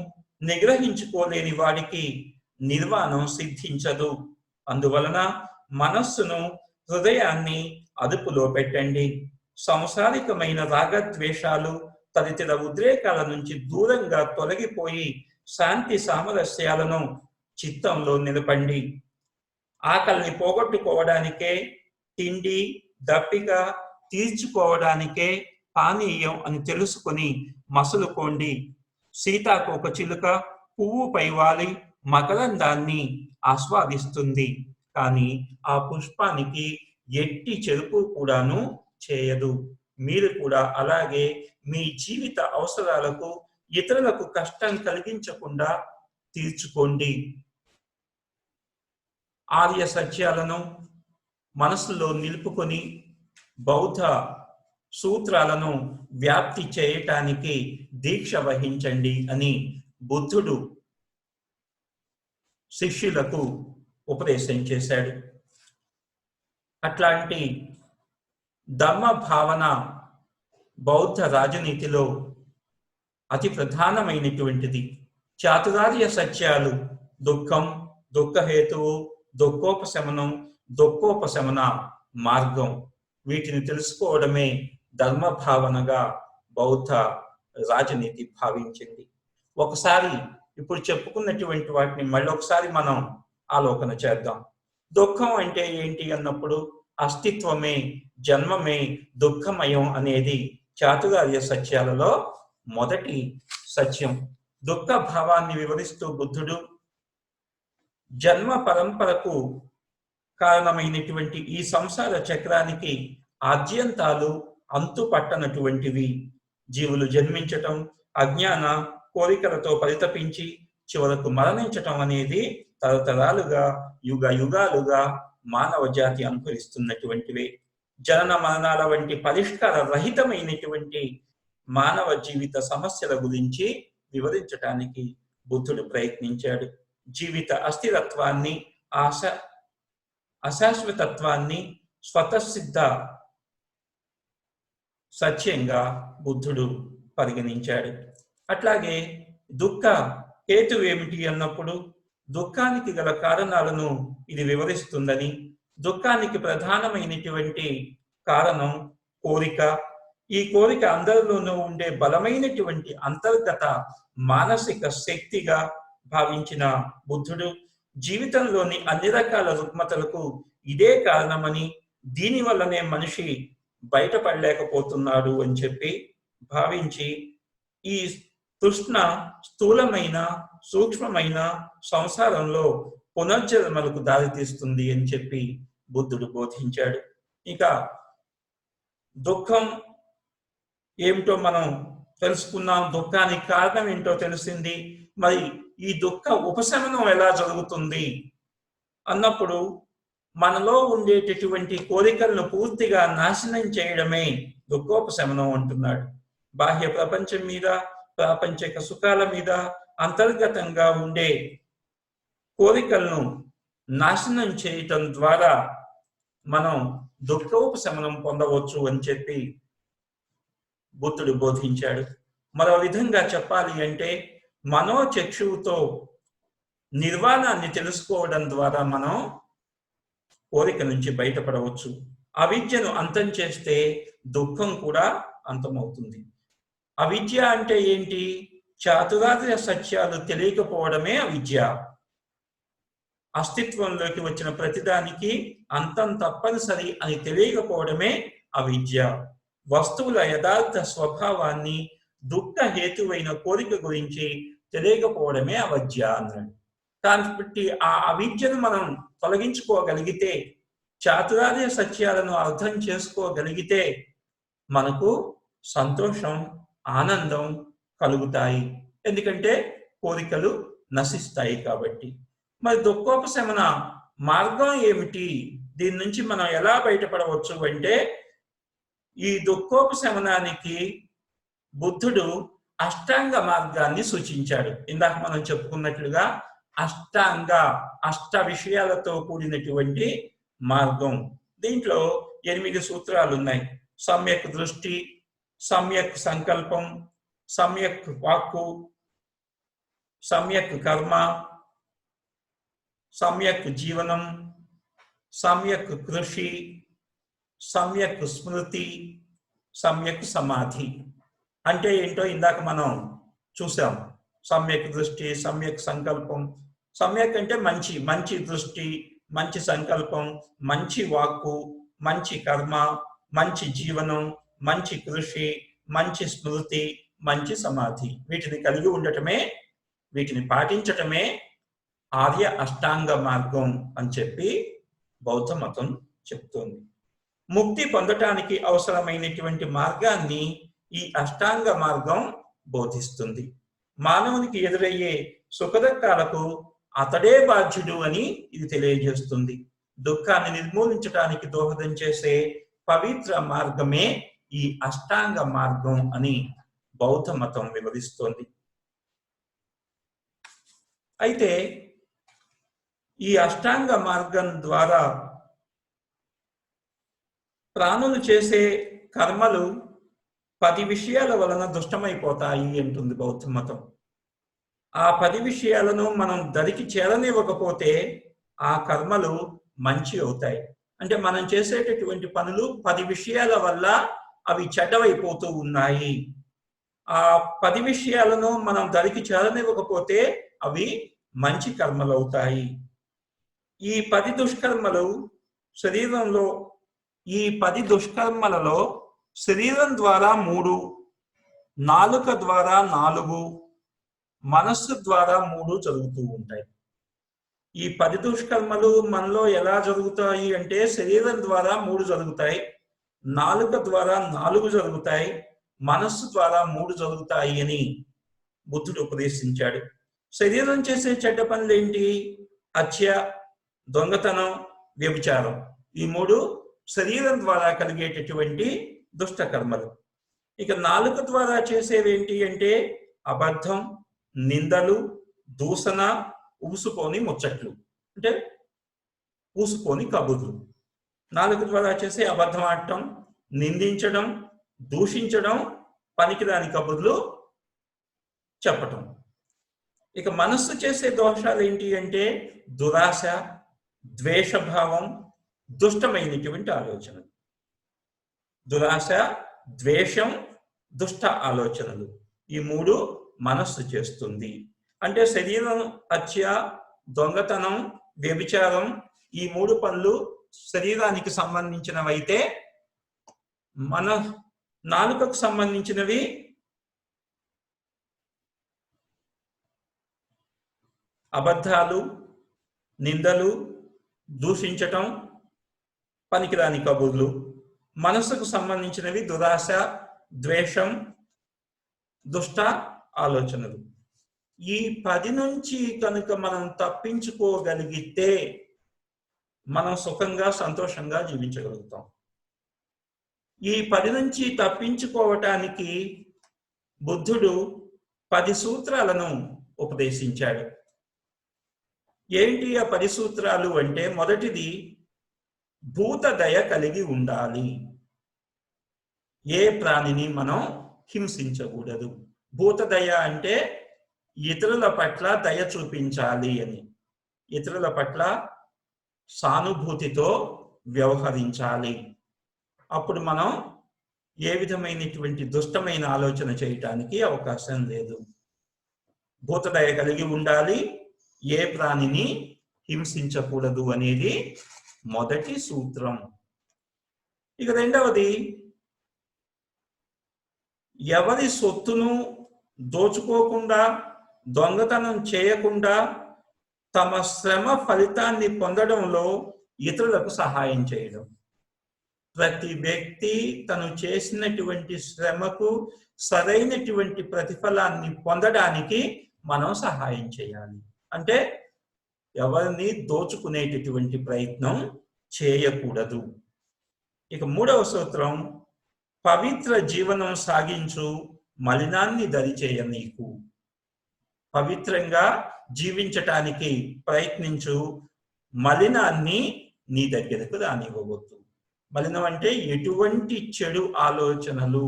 నిగ్రహించుకోలేని వాడికి నిర్వాణం సిద్ధించదు. అందువలన మనస్సును, హృదయాన్ని అదుపులో పెట్టండి. సంసారికమైన రాగద్వేషాలు, తదితర ఉద్రేకాల నుంచి దూరంగా తొలగిపోయి శాంతి సామరస్యాలను చిత్తంలో నిలపండి. ఆకలిని పోగొట్టుకోవడానికే తిండి, దప్పిక తీర్చుకోవడానికే పానీయం అని తెలుసుకుని మసులుకోండి. సీతాకోక చిలుక పువ్వుపై వాలి మకరందాన్ని ఆస్వాదిస్తుంది, కానీ ఆ పుష్పానికి ఎట్టి చెరుపు కూడాను చేయదు. మీరు కూడా అలాగే మీ జీవిత అవసరాలకు, ఇతరులకు కష్టం కలిగించకుండా తీర్చుకోండి. ఆర్య సత్యాలను మనసులో నిలుపుకొని బౌద్ధ సూత్రాలను వ్యాప్తి చేయటానికి దీక్ష వహించండి అని బుద్ధుడు శిష్యులకు ఉపదేశం చేశాడు. అట్లాంటి ధర్మ భావన బౌద్ధ రాజనీతిలో అతి ప్రధానమైనటువంటిది. చాతురార్య సత్యాలు దుఃఖం, దుఃఖహేతువు, దుఃఖోపశమనం, దుఃఖోపశమన మార్గం. వీటిని తెలుసుకోవడమే ధర్మ భావనగా బౌద్ధ రాజనీతి భావించింది. ఒకసారి ఇప్పుడు చెప్పుకున్నటువంటి వాటిని మళ్ళొకసారి మనం ఆలోచన చేద్దాం. దుఃఖం అంటే ఏంటి అన్నప్పుడు అస్తిత్వమే, జన్మమే దుఃఖమయం అనేది చాతురార్య సత్యాలలో మొదటి సత్యం. దుఃఖ భావాన్ని వివరిస్తూ బుద్ధుడు జన్మ పరంపరకు కారణమైనటువంటి ఈ సంసార చక్రానికి ఆద్యంతాలు అంతు పట్టనటువంటివి. జీవులు జన్మించటం, అజ్ఞాన కోరికలతో పరితపించి చివరకు మరణించటం అనేది తరతరాలుగా యుగ యుగాలుగా మానవ జాతి అనుభవిస్తున్నటువంటివే. జనన మరణాల వంటి పరిష్కార రహితమైనటువంటి మానవ జీవిత సమస్యల గురించి వివరించటానికి బుద్ధుడు ప్రయత్నించాడు. జీవిత అస్థిరత్వాన్ని, అశాశ్వతత్వాన్ని స్వతసిద్ధ సత్యంగా బుద్ధుడు పరిగణించాడు. అట్లాగే దుఃఖ హేతు ఏమిటి అన్నప్పుడు దుఃఖానికి గల కారణాలను ఇది వివరిస్తుందని, దుఃఖానికి ప్రధానమైనటువంటి కారణం కోరిక. ఈ కోరిక అందరిలోనూ ఉండే బలమైనటువంటి అంతర్గత మానసిక శక్తిగా భావించిన బుద్ధుడు జీవితంలోని అన్ని రకాల రుగ్మతలకు ఇదే కారణమని, దీని వల్లనే మనిషి బయటపడలేకపోతున్నాడు అని చెప్పి భావించి ఈ తృష్ణ స్థూలమైన సూక్ష్మమైన సంసారంలో పునర్జన్మలకు దారితీస్తుంది అని చెప్పి బుద్ధుడు బోధించాడు. ఇక దుఃఖం ఏమిటో మనం తెలుసుకున్నాం, దుఃఖానికి కారణం ఏంటో తెలిసింది. మరి ఈ దుఃఖ ఉపశమనం ఎలా జరుగుతుంది అన్నప్పుడు మనలో ఉండేటటువంటి కోరికలను పూర్తిగా నాశనం చేయడమే దుఃఖోపశమనం అంటున్నాడు. బాహ్య ప్రపంచం మీద, ప్రాపంచిక సుఖాల మీద అంతర్గతంగా ఉండే కోరికలను నాశనం చేయటం ద్వారా మనం దుఃఖోపశమనం పొందవచ్చు అని చెప్పి బుద్ధుడు బోధించాడు. మరో విధంగా చెప్పాలి అంటే మనోచక్షువుతో నిర్వాణాన్ని తెలుసుకోవడం ద్వారా మనం కోరిక నుంచి బయటపడవచ్చు. అవిద్యను అంతం చేస్తే దుఃఖం కూడా అంతమవుతుంది. అవిద్య అంటే ఏంటి? చాతురార్య సత్యాలు తెలియకపోవడమే అవిద్య. అస్తిత్వంలోకి వచ్చిన ప్రతిదానికి అంతం తప్పనిసరి అని తెలియకపోవడమే అవిద్య. వస్తువుల యథార్థ స్వభావాన్ని, దుఃఖ హేతువైన కోరిక గురించి తెలియకపోవడమే అవిద్య అన్నాడు. కాబట్టి ఆ అవిద్యను మనం తొలగించుకోగలిగితే, చాతురార్య సత్యాలను అర్థం చేసుకోగలిగితే మనకు సంతోషం, ఆనందం కలుగుతాయి. ఎందుకంటే కోరికలు నశిస్తాయి కాబట్టి. మరి దుఃఖోపశమన మార్గం ఏమిటి? దీని నుంచి మనం ఎలా బయటపడవచ్చు అంటే, ఈ దుఃఖోపశమనానికి బుద్ధుడు అష్టాంగ మార్గాన్ని సూచించాడు. ఇందాక మనం చెప్పుకున్నట్లుగా అష్ట విషయాలతో కూడినటువంటి మార్గం. దీంట్లో 8 సూత్రాలు ఉన్నాయి. సమ్యక్ దృష్టి, సమ్యక్ సంకల్పం, సమ్యక్ వాక్కు, సమ్యక్ కర్మ, సమ్యక్ జీవనం, సమ్యక్ కృషి, సమ్యక్ స్మృతి, సమ్యక్ సమాధి. అంటే ఏంటో ఇందాక మనం చూసాం. సమ్యక్ దృష్టి, సమ్యక్ సంకల్పం. సమ్యక్ అంటే మంచి దృష్టి, మంచి సంకల్పం, మంచి వాక్కు, మంచి కర్మ, మంచి జీవనం, మంచి కృషి, మంచి స్మృతి, మంచి సమాధి. వీటిని కలిగి ఉండటమే, వీటిని పాటించటమే ఆర్య అష్టాంగ మార్గం అని చెప్పి బౌద్ధ మతం చెప్తోంది. ముక్తి పొందటానికి అవసరమైనటువంటి మార్గాన్ని ఈ అష్టాంగ మార్గం బోధిస్తుంది. మానవునికి ఎదురయ్యే సుఖదుఖాలకు అతడే బాధ్యుడు అని ఇది తెలియజేస్తుంది. దుఃఖాన్ని నిర్మూలించడానికి దోహదం చేసే పవిత్ర మార్గమే ఈ అష్టాంగ మార్గం అని బౌద్ధ మతం వివరిస్తోంది. అయితే ఈ అష్టాంగ మార్గం ద్వారా ప్రాణులు చేసే కర్మలు 10 విషయాల వలన దుష్టమైపోతాయి అంటుంది బౌద్ధ మతం. ఆ 10 విషయాలను మనం దరికి చేరనివ్వకపోతే ఆ కర్మలు మంచి అవుతాయి. అంటే మనం చేసేటటువంటి పనులు 10 విషయాల వల్ల అవి చెడ్డవైపోతూ ఉన్నాయి. ఆ 10 విషయాలను మనం దరికి చేరనివ్వకపోతే అవి మంచి కర్మలు అవుతాయి. ఈ 10 దుష్కర్మలు శరీరంలో ఈ 10 దుష్కర్మలలో శరీరం ద్వారా 3, నాలుక ద్వారా 4, మనస్సు ద్వారా 3 జరుగుతూ ఉంటాయి. ఈ 10 దుష్కర్మలు మనలో ఎలా జరుగుతాయి అంటే శరీరం ద్వారా 3 జరుగుతాయి, నాలుక ద్వారా 4 జరుగుతాయి, మనస్సు ద్వారా 3 జరుగుతాయి అని బుద్ధుడు ఉపదేశించాడు. శరీరం చేసే చెడ్డ పనులు ఏంటి? హత్య, దొంగతనం, వ్యభిచారం. ఈ 3 శరీరం ద్వారా కలిగేటటువంటి దుష్ట కర్మలు. ఇక నాలుక ద్వారా చేసేవేంటి అంటే అబద్ధం, నిందలు, దూషణ, ఊసుకోని ముచ్చట్లు, అంటే ఊసుకోని కబుర్లు. నాలుక ద్వారా చేసే అబద్ధం ఆడటం, నిందించడం, దూషించడం, పనికిరాని కబుర్లు చెప్పటం. ఇక మనస్సు చేసే దోషాలు ఏంటి అంటే దురాశ, ద్వేషభావం, దుష్టమైనటువంటి ఆలోచనలు. దురాశ, ద్వేషం, దుష్ట ఆలోచనలు. ఈ 3 మనస్సు చేస్తుంది. అంటే శరీరం హత్య, దొంగతనం, వ్యభిచారం, ఈ 3 పనులు శరీరానికి సంబంధించినవైతే మన నాలుకకు సంబంధించినవి అబద్ధాలు, నిందలు, దూషించటం, పనికిరాని కబుర్లు. మనస్సుకు సంబంధించినవి దురాశ, ద్వేషం, దుష్ట ఆలోచనలు. ఈ 10 నుంచి కనుక మనం తప్పించుకోగలిగితే మనం సుఖంగా, సంతోషంగా జీవించగలుగుతాం. ఈ 10 నుంచి తప్పించుకోవటానికి బుద్ధుడు 10 సూత్రాలను ఉపదేశించాడు. ఏంటి ఆ 10 సూత్రాలు అంటే మొదటిది భూత దయ కలిగి ఉండాలి. ఏ ప్రాణిని మనం హింసించకూడదు. భూత దయ అంటే ఇతరుల పట్ల దయ చూపించాలి అని, ఇతరుల పట్ల సానుభూతితో వ్యవహరించాలి. అప్పుడు మనం ఏ విధమైనటువంటి దుష్టమైన ఆలోచన చేయటానికి అవకాశం లేదు. భూత దయ కలిగి ఉండాలి, ఏ ప్రాణిని హింసించకూడదు అనేది మొదటి సూత్రం. ఇక రెండవది ఎవరి సొత్తును దోచుకోకుండా, దొంగతనం చేయకుండా తమ శ్రమ ఫలితాన్ని పొందడంలో ఇతరులకు సహాయం చేయడం. ప్రతి వ్యక్తి తను చేసినటువంటి శ్రమకు సరైనటువంటి ప్రతిఫలాన్ని పొందడానికి మనం సహాయం చేయాలి. అంటే ఎవరిని దోచుకునేటటువంటి ప్రయత్నం చేయకూడదు. ఇక మూడవ సూత్రం పవిత్ర జీవనం సాగించు, మలినాన్ని దరిచేయ నీకు. పవిత్రంగా జీవించటానికి ప్రయత్నించు, మలినాన్ని నీ దగ్గరకు రానివ్వవద్దు. మలినం అంటే ఎటువంటి చెడు ఆలోచనలు,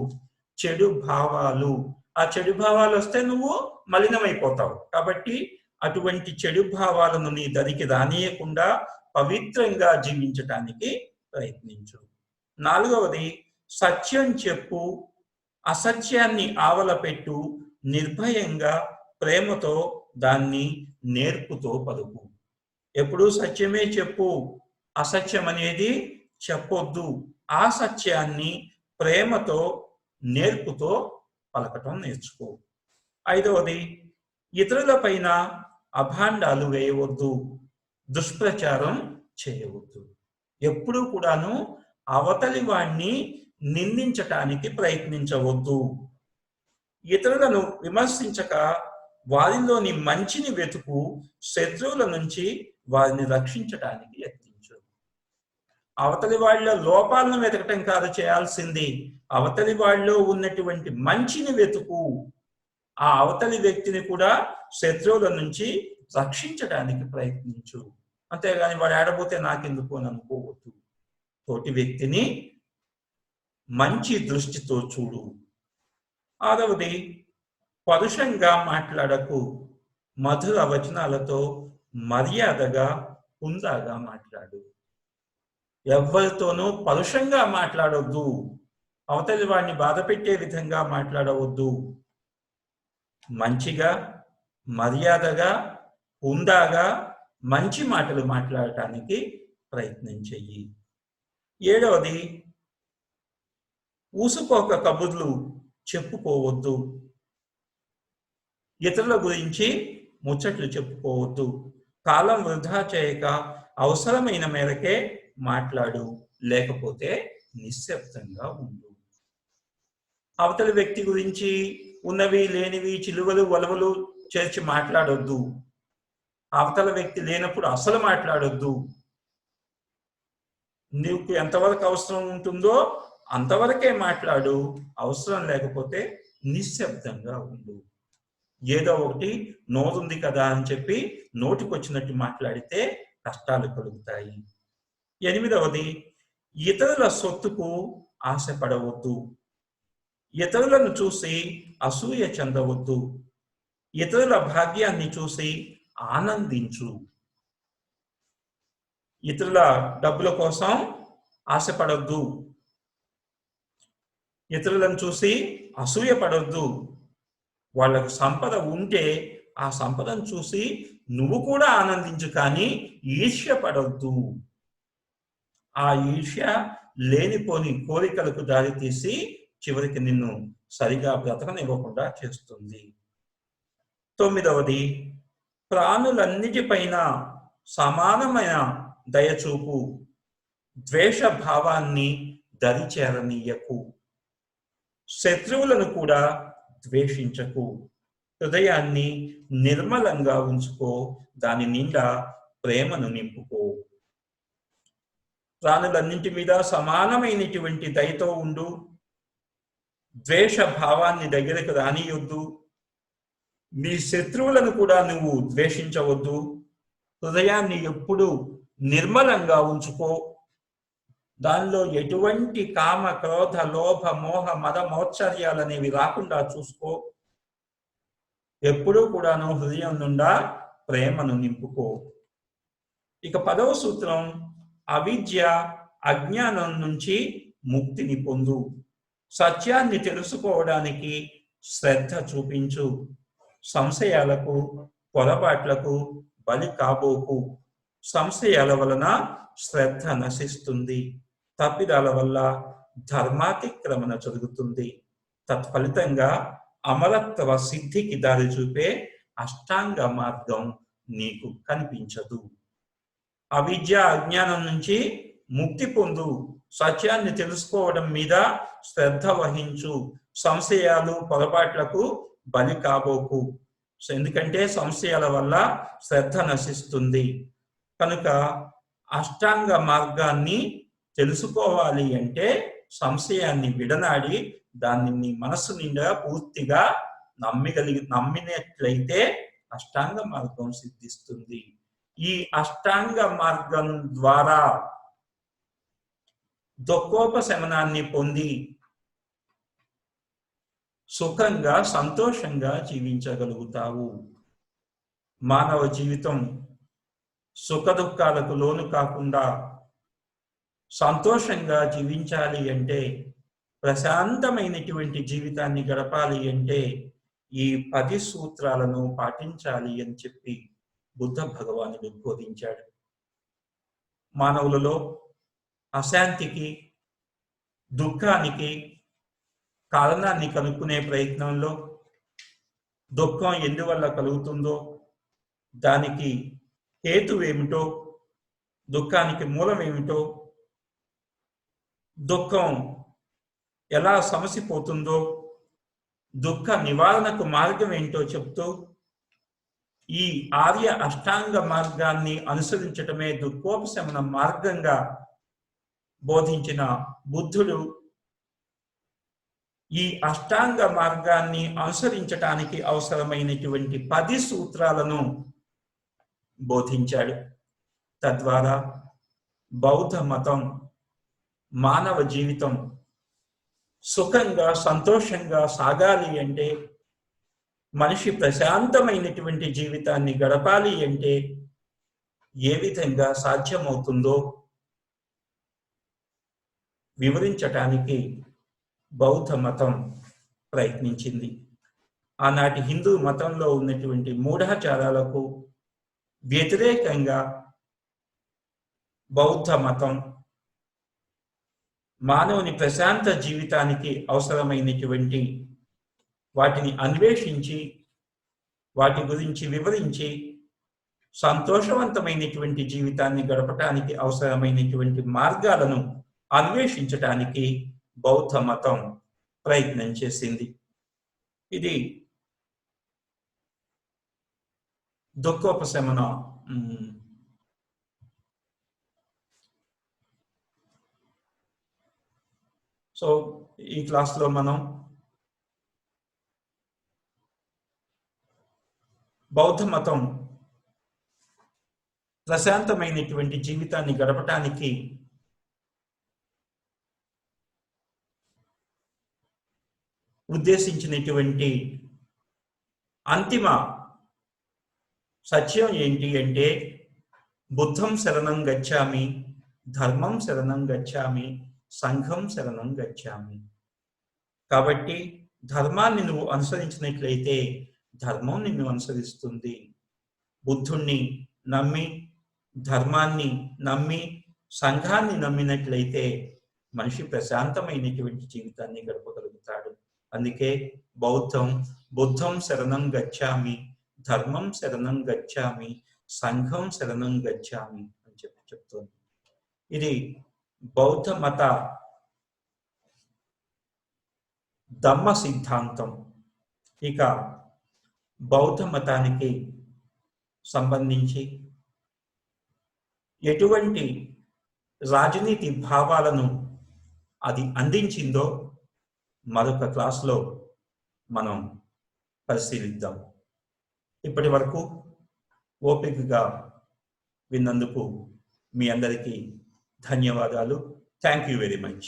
చెడు భావాలు. ఆ చెడు భావాలు వస్తే నువ్వు మలినమైపోతావు. కాబట్టి అటువంటి చెడు భావాలను నీ దరికి రానియకుండా పవిత్రంగా జీవించటానికి ప్రయత్నించు. నాలుగవది సత్యం చెప్పు, అసత్యాన్ని ఆవలపెట్టు, నిర్భయంగా ప్రేమతో దాన్ని నేర్పుతో పలుకు. ఎప్పుడూ సత్యమే చెప్పు, అసత్యం అనేది చెప్పొద్దు. ఆ సత్యాన్ని ప్రేమతో నేర్పుతో పలకటం నేర్చుకో. ఐదవది ఇతరుల పైన అభాండాలు వేయవద్దు, దుష్ప్రచారం చేయవద్దు. ఎప్పుడూ కూడాను అవతలి వాణ్ణి నిందించటానికి ప్రయత్నించవద్దు. ఇతరులను విమర్శించక వారిలోని మంచిని వెతుకు, శత్రువుల నుంచి వారిని రక్షించడానికి యత్నించు. అవతలి వాళ్ళ లోపాలను వెతకటం కాదు చేయాల్సింది, అవతలి వాళ్ళలో ఉన్నటువంటి మంచిని వెతుకు. ఆ అవతలి వ్యక్తిని కూడా శత్రువుల నుంచి రక్షించడానికి ప్రయత్నించు. అంతేగాని వాడు ఆడబోతే నాకెందుకు అని అనుకోవద్దు. తోటి వ్యక్తిని మంచి దృష్టితో చూడు. ఆరవది, పరుషంగా మాట్లాడకు, మధుర వచనాలతో మర్యాదగా హుందాగా మాట్లాడు. ఎవరితోనూ పరుషంగా మాట్లాడొద్దు, అవతలి వాడిని బాధ పెట్టే విధంగా మాట్లాడవద్దు. మంచిగా, మర్యాదగా, హుందాగా మంచి మాటలు మాట్లాడటానికి ప్రయత్నం చెయ్యి. ఏడవది, ఊసుకోక కబుర్లు చెప్పుకోవద్దు. ఇతరుల గురించి ముచ్చట్లు చెప్పుకోవద్దు. కాలం వృధా చేయక అవసరమైన మేరకే మాట్లాడు, లేకపోతే నిశ్శబ్దంగా ఉండు. అవతలి వ్యక్తి గురించి ఉన్నవి లేనివి చిలువలు వలవలు చేర్చి మాట్లాడొద్దు. అవతల వ్యక్తి లేనప్పుడు అసలు మాట్లాడొద్దు. నీకు ఎంతవరకు అవసరం ఉంటుందో అంతవరకే మాట్లాడు, అవసరం లేకపోతే నిశ్శబ్దంగా ఉండు. ఏదో ఒకటి నోరుంది కదా అని చెప్పి నోటికొచ్చినట్టు మాట్లాడితే కష్టాలు కలుగుతాయి. ఎనిమిదవది, ఇతరుల సొత్తుకు ఆశపడవద్దు. ఇతరులను చూసి అసూయ చెందవద్దు. ఇతరుల భాగ్యాన్ని చూసి ఆనందించు. ఇతరుల డబ్బుల కోసం ఆశపడొద్దు. ఇతరులను చూసి అసూయ పడొద్దు. వాళ్ళకు సంపద ఉంటే ఆ సంపదను చూసి నువ్వు కూడా ఆనందించు, కానీ ఈర్ష్య పడొద్దు. ఆ ఈర్ష్య లేనిపోని కోరికలకు దారితీసి చివరికి నిన్ను సరిగా బ్రతకనివ్వకుండా చేస్తుంది. తొమ్మిదవది, ప్రాణులన్నిటిపైన సమానమైన దయచూపు. ద్వేష భావాన్ని దరిచేరనీయకు. శత్రువులను కూడా ద్వేషించకు. హృదయాన్ని నిర్మలంగా ఉంచుకో, దాని నిండా ప్రేమను నింపుకో. ప్రాణులన్నింటి మీద సమానమైనటువంటి దయతో ఉండు. ద్వేష భావాన్ని దగ్గరకు రానియొద్దు. నీ శత్రువులను కూడా నువ్వు ద్వేషించవద్దు. హృదయాన్ని ఎప్పుడు నిర్మలంగా ఉంచుకో. దానిలో ఎటువంటి కామ, క్రోధ, లోభ, మోహ, మద, మోత్సర్యాలనేవి రాకుండా చూసుకో. ఎప్పుడూ కూడాను హృదయం నుండా ప్రేమను నింపుకో. ఇక 10వ సూత్రం, అవిద్య, అజ్ఞానం నుంచి ముక్తిని పొందు. సత్యాన్ని తెలుసుకోవడానికి శ్రద్ధ చూపించు. సంశయాలకు, పొరపాట్లకు బలి కాబోకు. సంశయాల వలన శ్రద్ధ నశిస్తుంది. తప్పిదాల వల్ల ధర్మాతిక్రమణ జరుగుతుంది. తత్ఫలితంగా అమరత్వ సిద్ధికి దారి చూపే అష్టాంగ మార్గం నీకు కనిపించదు. అవిద్య, అజ్ఞానం నుంచి ముక్తి పొందు. సత్యాన్ని తెలుసుకోవడం మీద శ్రద్ధ వహించు. సంశయాలు, పొరపాట్లకు బలి కాబోకు. ఎందుకంటే సంశయాల వల్ల శ్రద్ధ నశిస్తుంది. కనుక అష్టాంగ మార్గాన్ని తెలుసుకోవాలి అంటే సంశయాన్ని విడనాడి దాన్ని నీ మనస్సు నిండా పూర్తిగా నమ్మినట్లయితే అష్టాంగ మార్గం సిద్ధిస్తుంది. ఈ అష్టాంగ మార్గం ద్వారా దుఃఖోపశమనాన్ని పొంది సుఖంగా, సంతోషంగా జీవించగలుగుతావు. మానవ జీవితం సుఖ దుఃఖాలకు లోను కాకుండా సంతోషంగా జీవించాలి అంటే, ప్రశాంతమైనటువంటి జీవితాన్ని గడపాలి అంటే ఈ 10 సూత్రాలను పాటించాలి అని చెప్పి బుద్ధ భగవానుడు బోధించాడు. మానవులలో అశాంతికి, దుఃఖానికి కారణాన్ని కనుక్కునే ప్రయత్నంలో దుఃఖం ఎందువల్ల కలుగుతుందో, దానికి హేతువేమిటో, దుఃఖానికి మూలమేమిటో, దుఃఖం ఎలా సమసిపోతుందో, దుఃఖ నివారణకు మార్గం ఏంటో చెప్తూ ఈ ఆర్య అష్టాంగ మార్గాన్ని అనుసరించటమే దుఃఖోపశమన మార్గంగా బోధించిన బుద్ధుడు ఈ అష్టాంగ మార్గాన్ని అనుసరించటానికి అవసరమైనటువంటి 10 సూత్రాలను బోధించాడు. తద్వారా బౌద్ధ మతం మానవ జీవితం సుఖంగా సంతోషంగా సాగాలి అంటే, మనిషి ప్రశాంతమైనటువంటి జీవితాన్ని గడపాలి అంటే ఏ విధంగా సాధ్యమవుతుందో వివరించటానికి బౌద్ధ మతం ప్రయత్నించింది. ఆనాటి హిందూ మతంలో ఉన్నటువంటి మూఢాచారాలకు వ్యతిరేకంగా బౌద్ధ మతం మానవుని ప్రశాంత జీవితానికి అవసరమైనటువంటి వాటిని అన్వేషించి వాటి గురించి వివరించి సంతోషవంతమైనటువంటి జీవితాన్ని గడపటానికి అవసరమైనటువంటి మార్గాలను అన్వేషించటానికి బౌద్ధ మతం ప్రయత్నం చేసింది. ఇది దుఃఖోపశమన సో ఈ క్లాస్లో మనం బౌద్ధ మతం ప్రశాంతమైనటువంటి జీవితాన్ని గడపటానికి ఉద్దేశించినటువంటి అంతిమ సత్యం ఏంటి అంటే, బుద్ధం శరణం గచ్చామి, ధర్మం శరణం గచ్చామి, సంఘం శరణం గచ్చామి. కాబట్టి ధర్మాన్ని నువ్వు అనుసరించినట్లయితే ధర్మం నిన్ను అనుసరిస్తుంది. బుద్ధుణ్ణి నమ్మి, ధర్మాన్ని నమ్మి, సంఘాన్ని నమ్మినట్లయితే మనిషి ప్రశాంతమైనటువంటి జీవితాన్ని గడపగలుగుతాడు. అందుకే బుద్ధం శరణం గచ్చామి, ధర్మం శరణం గచ్చామి, సంఘం శరణం గచ్చామి అని చెప్తోంది. ఇది బౌద్ధ మత ధమ్మ సిద్ధాంతం. ఇక బౌద్ధ మతానికి సంబంధించి ఎటువంటి రాజనీతి భావాలను అది అందించిందో మరొక క్లాస్లో మనం పరిశీలిద్దాం. ఇప్పటి వరకు ఓపికగా విన్నందుకు మీ అందరికీ ధన్యవాదాలు. Thank you very much.